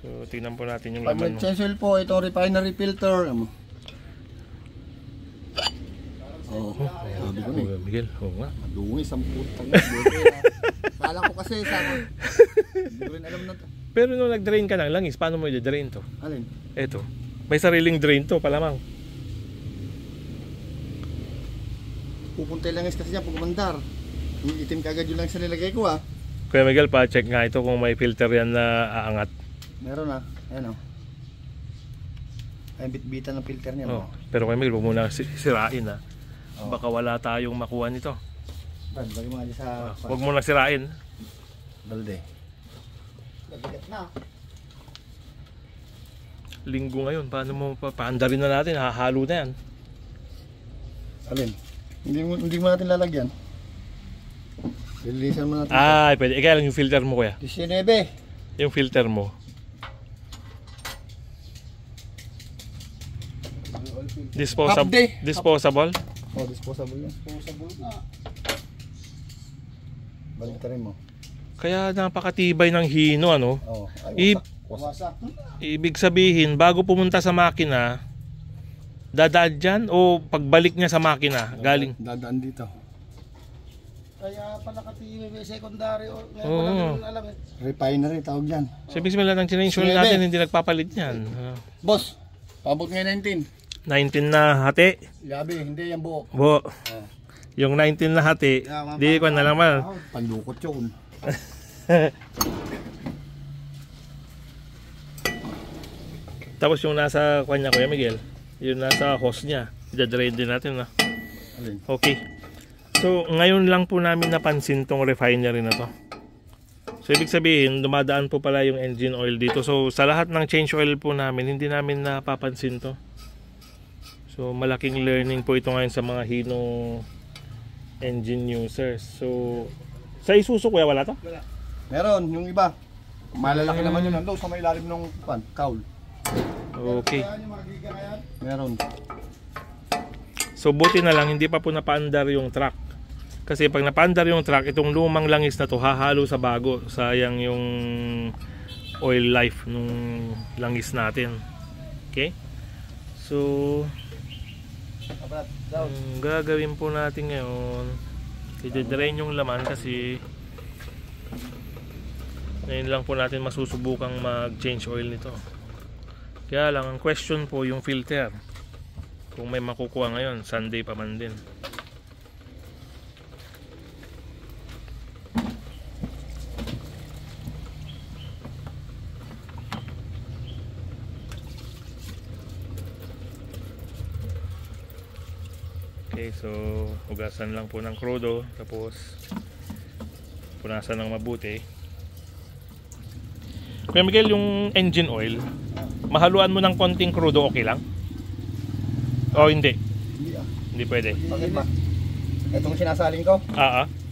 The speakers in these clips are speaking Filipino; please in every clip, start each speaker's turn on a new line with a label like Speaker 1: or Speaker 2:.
Speaker 1: So tingnan po natin yung
Speaker 2: Pag
Speaker 1: laman.
Speaker 2: nag-change oil po, itong refinery filter. Oh, sabi ko na
Speaker 1: Miguel, oo nga.
Speaker 2: madungis ang putang. Kala ko kasi hindi ko rin alam na to.
Speaker 1: Pero nung nag-drain ka ng langis, paano mo i-drain to?
Speaker 2: Alin?
Speaker 1: Eto, may sariling drain to palamang.
Speaker 2: Pupunta lang kasi niya pag mandar. Yung itim kagad yung lang sa nilagay ko
Speaker 1: Kuya Miguel, pa-check nga ito kung may filter yan na aangat.
Speaker 2: Meron ayan ay bit-bitan ng filter niya
Speaker 1: Pero Kuya Miguel, huwag muna sirain Baka wala tayong makuha nito.
Speaker 2: Brad, bagi mo nga sa
Speaker 1: Huwag mo na sirain.
Speaker 2: balde. Nabigat na.
Speaker 1: Linggo ngayon, paano mo paandarin na natin? Hahalo na yan.
Speaker 2: Alin? Hindi mo natin lalagyan. Lilisan mo natin.
Speaker 1: Pwede. Kaya lang yung filter mo, kuya.
Speaker 2: 19.
Speaker 1: Yung filter mo. Disposable. Disposable?
Speaker 2: Disposable yan. Disposable na. Baliktarin mo.
Speaker 1: Kaya napakatibay ng hino, ano?
Speaker 2: Wasak.
Speaker 1: Ibig sabihin, bago pumunta sa makina, dadaan dyan o pagbalik niya sa makina, galing?
Speaker 2: Dadaan dito.
Speaker 3: Kaya pala katibay may secondary o ngayon alam
Speaker 2: Refinery tawag dyan.
Speaker 1: Sabi sila ng change oil natin, hindi nagpapalit yan.
Speaker 2: Boss, pabot ngayon 19.
Speaker 1: 19 na hati.
Speaker 2: Gabi, hindi yan buo.
Speaker 1: Yung 19 na hati, di ko na naman.
Speaker 2: Pandukot yun.
Speaker 1: Tapos yung nasa kanya, Kuya Miguel, yung nasa hose niya, i-drain din natin Okay. So ngayon lang po namin napansin tong refinery na to. So ibig sabihin, dumadaan po pala yung engine oil dito. So sa lahat ng change oil po namin, hindi namin napapansin to. So malaking learning po ito ngayon sa mga Hino engine users. So sa Isuzu, kuya, wala to?
Speaker 2: Wala. Meron, yung iba. Malalaki naman yun nando sa may ilalim ng cowl.
Speaker 1: Okay.
Speaker 2: Meron.
Speaker 1: So buti na lang hindi pa po napaandar yung truck. Kasi pag napaandar yung truck, itong lumang langis na to hahalo sa bago. Sayang yung oil life nung langis natin. Okay? So ang gagawin po natin ngayon, i-drain yung laman kasi ngayon lang po natin masusubukang mag-change oil nito. Kaya lang ang question po yung filter. Kung may makukuha ngayon, Sunday pa man din. Okay, so hugasan lang po ng krudo, tapos punasan ng mabuti. Kuya Miguel, yung engine oil, mahaluan mo ng konting krudo, okay lang? O hindi? Hindi pwede.
Speaker 2: Bakit ba? Itong sinasaling ko?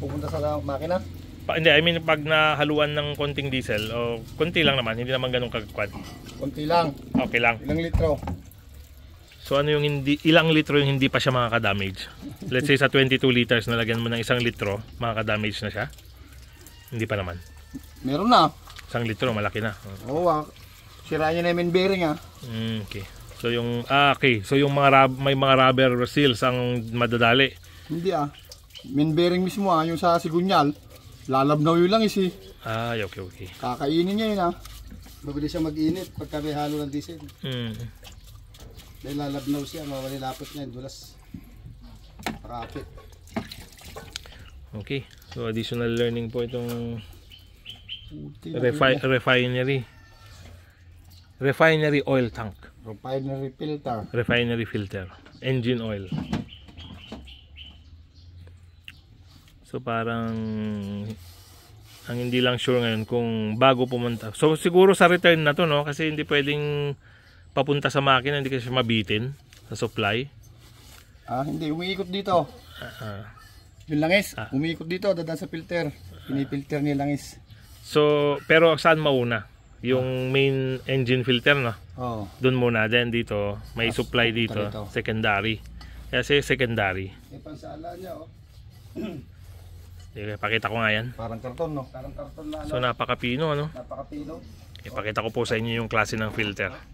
Speaker 2: Pupunta sa makina?
Speaker 1: Hindi, I mean pag nahaluan ng konting diesel, o konti lang naman, hindi naman ganun kagkwad.
Speaker 2: Konti lang.
Speaker 1: Okay lang.
Speaker 2: Ilang litro?
Speaker 1: So ano yung ilang litro yung hindi pa siya makaka-damage? Let's say sa 22 liters nalagyan mo ng 1 litro, makaka-damage na siya? Hindi pa naman.
Speaker 2: Meron na.
Speaker 1: 1 litro, malaki na.
Speaker 2: Oo, sira niya na yung main bearing
Speaker 1: Okay. So yung okay, so yung may mga rubber seals ang madadali.
Speaker 2: Hindi main bearing mismo yung sa sigunyal, lalabnaw yun lang okay. Kakainin niya yun
Speaker 3: mabilis siya mag-init pagka may halo ng diesel. Dahil lalabnaw siya, mawali lapot niya, dulas. Rapid.
Speaker 1: Okay. So additional learning po itong refinery oil tank. Refinery filter. Engine oil. So parang ang hindi lang sure ngayon kung bago pumunta. So siguro sa return na to, no? Kasi hindi pwedeng papunta sa makina, hindi kasi mabitin sa supply.
Speaker 2: Hindi, umiikot dito. Yung langis, umiikot dito, dadaan sa filter. Pinipilter niya langis.
Speaker 1: So, pero saan mauna? Yung main engine filter, no? Doon muna, then dito, may supply dito, secondary. Kasi secondary.
Speaker 3: Pansala niya,
Speaker 1: Pakita ko nga yan.
Speaker 2: Parang karton, no?
Speaker 3: Parang karton na
Speaker 1: So, napakapino, ano?
Speaker 3: Napakapino.
Speaker 1: Ipakita ko po sa inyo yung klase ng filter.